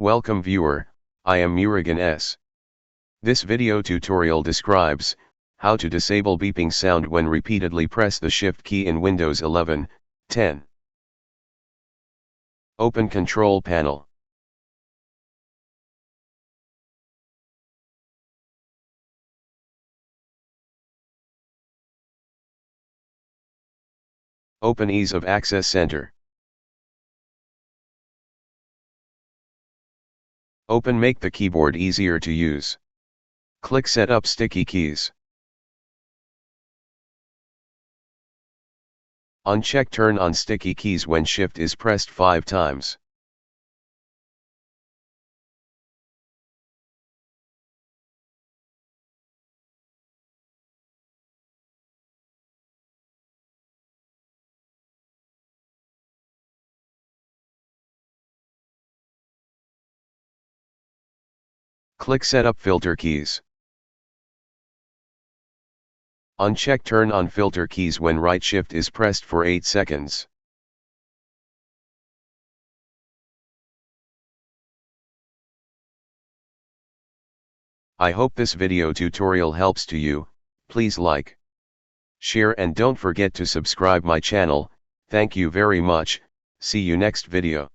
Welcome viewer, I am Murugan S. This video tutorial describes how to disable beeping sound when repeatedly press the Shift key in Windows 11, 10. Open Control Panel. Open Ease of Access Center. Open Make the keyboard easier to use. Click Set up sticky keys. Uncheck Turn on sticky keys when Shift is pressed 5 times. Click Set up filter keys. Uncheck Turn on filter keys when right Shift is pressed for 8 seconds. I hope this video tutorial helps to you. Please like, share and don't forget to subscribe my channel. Thank you very much. See you next video.